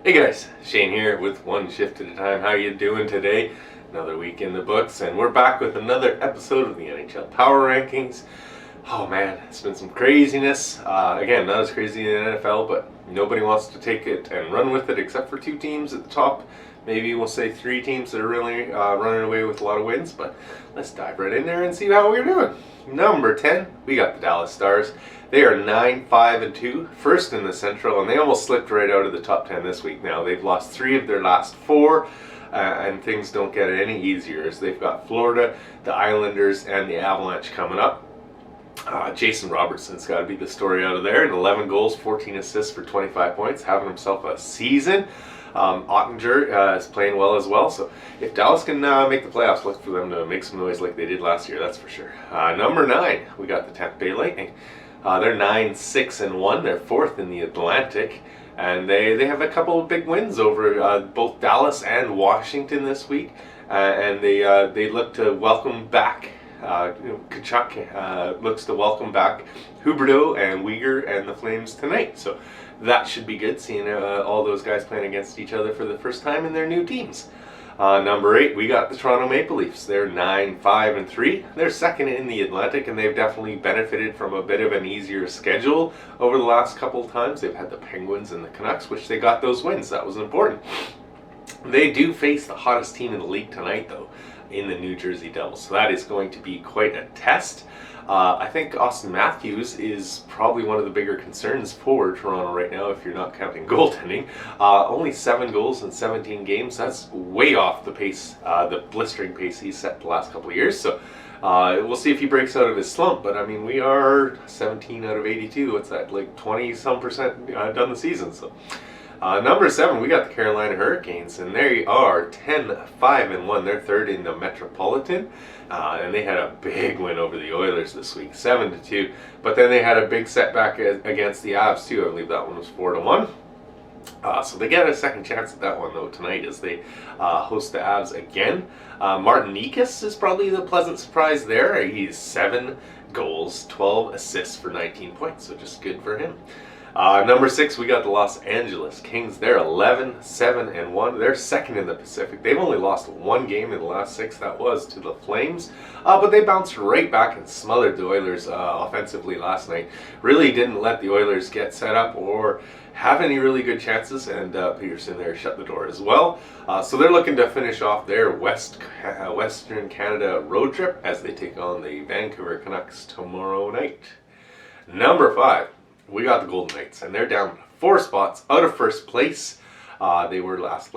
Hey guys, Shane here with One Shift at a Time. How you doing today? Another week in the books, and we're back with another episode of the NHL Power Rankings. Oh man, it's been some craziness. Again, not as crazy in the NFL, but nobody wants to take it and run with it except for two teams at the top. Maybe we'll say three teams that are really running away with a lot of wins, but let's dive right in there and see how we're doing. Number 10, we got the Dallas Stars. They are 9-5-2, first in the Central, and they almost slipped right out of the top 10 this week now. They've lost 3 of their last 4, and things don't get any easier as they've got Florida, the Islanders, and the Avalanche coming up. Jason Robertson's got to be the story out of there. 11 goals, 14 assists for 25 points, having himself a season. Ottinger is playing well as well, so if Dallas can make the playoffs, look for them to make some noise like they did last year, that's for sure. Number 9, we got the Tampa Bay Lightning. They're 9-6-1. They're 4th in the Atlantic, and they have a couple of big wins over both Dallas and Washington this week, and they look to welcome back. Tkachuk looks to welcome back Huberdeau and Weegar and the Flames tonight, so that should be good, seeing all those guys playing against each other for the first time in their new teams. Number 8, we got the Toronto Maple Leafs. They're 9-5-3. They're 2nd in the Atlantic, and they've definitely benefited from a bit of an easier schedule over the last couple of times. They've had the Penguins and the Canucks, which they got those wins. That was important. They do face the hottest team in the league tonight, though, in the New Jersey Devils. So that is going to be quite a test. I think Auston Matthews is probably one of the bigger concerns for Toronto right now, if you're not counting goaltending. Only 7 goals in 17 games. That's way off the pace, the blistering pace he's set the last couple of years. So we'll see if he breaks out of his slump. But I mean, we are 17 out of 82. What's that, like 20-some% done the season? So. Number 7, we got the Carolina Hurricanes, and they are 10-5-1. They're 3rd in the Metropolitan, and they had a big win over the Oilers this week, 7-2. But then they had a big setback against the Habs too. I believe that one was 4-1. So they get a second chance at that one though tonight as they host the Habs again. Martin Necas is probably the pleasant surprise there. He's 7 goals, 12 assists for 19 points, so just good for him. Number 6, we got the Los Angeles Kings. They're 11-7-1. They're 2nd in the Pacific. They've only lost 1 game in the last 6. That was to the Flames. But they bounced right back and smothered the Oilers offensively last night. Really didn't let the Oilers get set up or have any really good chances, and Peterson there shut the door as well. So they're looking to finish off their Western Canada road trip as they take on the Vancouver Canucks tomorrow night. Number 5. We got the Golden Knights, and they're down 4 spots out of first place. They were last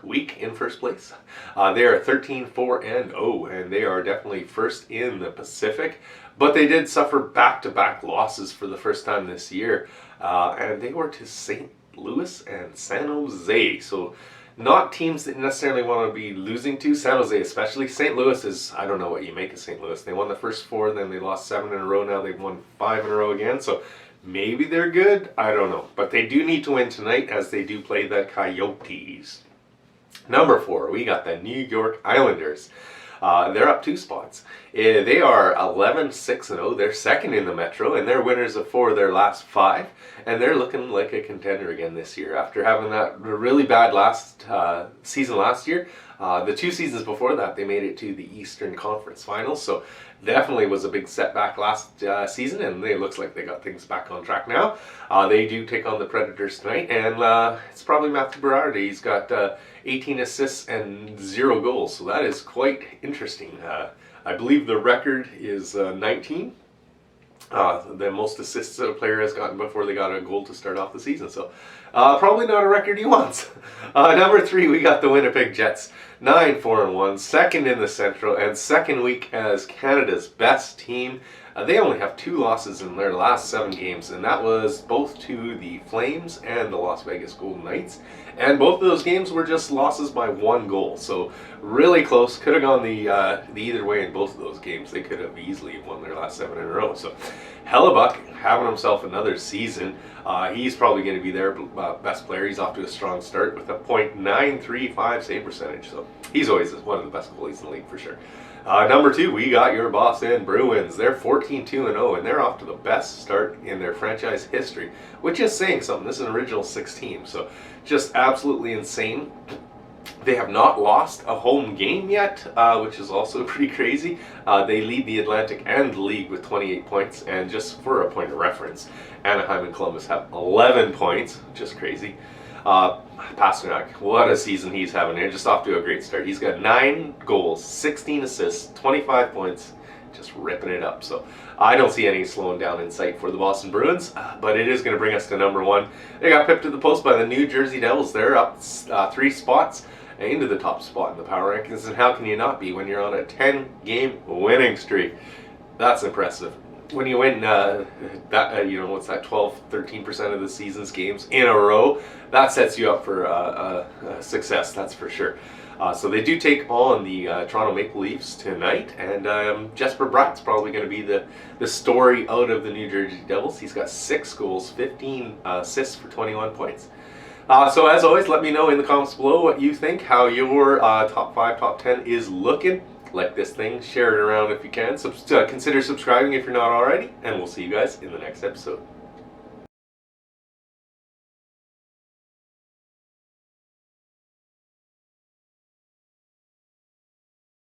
week in first place. They are 13-4-0, and they are definitely first in the Pacific. But they did suffer back-to-back losses for the first time this year, and they were to St. Louis and San Jose. So not teams that necessarily want to be losing to. San Jose especially. St. Louis is, I don't know what you make of St. Louis. They won the first 4, then they lost 7 in a row. Now they've won 5 in a row again. So maybe they're good. I don't know. But they do need to win tonight as they do play the Coyotes. Number 4, we got the New York Islanders. They're up 2 spots. They are 11-6-0. They're 2nd in the Metro, and they're winners of 4 of their last 5. And they're looking like a contender again this year. After having that really bad season last year, the 2 seasons before that, they made it to the Eastern Conference Finals. So definitely was a big setback last season, and it looks like they got things back on track now. They do take on the Predators tonight, and it's probably Matthew Berardi. He's got 18 assists and 0 goals, so that is quite interesting. I believe the record is 19. The most assists that a player has gotten before they got a goal to start off the season. So probably not a record he wants. Number 3, we got the Winnipeg Jets. 9-4-1, 2nd in the Central, and 2nd week as Canada's best team. They only have 2 losses in their last 7 games, and that was both to the Flames and the Las Vegas Golden Knights. And both of those games were just losses by 1 goal. So really close. Could have gone the either way in both of those games. They could have easily won their last 7 in a row. So Hellebuck having himself another season. He's probably going to be their best player. He's off to a strong start with a .935 save percentage. So he's always one of the best goalies in the league for sure. Number 2, we got your Boston Bruins. They're 14 14-2-0, and they're off to the best start in their franchise history, which is saying something. This is an original 6 team, so just absolutely insane. They have not lost a home game yet, which is also pretty crazy. They lead the Atlantic and the league with 28 points, and just for a point of reference, Anaheim and Columbus have 11 points, just crazy. Pasternak, what a season he's having here, just off to a great start. He's got 9 goals, 16 assists, 25 points, just ripping it up. So I don't see any slowing down in sight for the Boston Bruins, but it is going to bring us to number 1. They got pipped to the post by the New Jersey Devils. They're up 3 spots into the top spot in the power rankings, and how can you not be when you're on a 10-game winning streak? That's impressive. When you win what's that, 12-13% of the season's games in a row, that sets you up for success, that's for sure. So they do take on the Toronto Maple Leafs tonight, and Jesper Bratt's probably going to be the story out of the New Jersey Devils. He's got 6 goals, 15 assists for 21 points. So as always, let me know in the comments below what you think, how your top 5, top 10 is looking. Like this thing, share it around if you can. Consider subscribing if you're not already, and we'll see you guys in the next episode.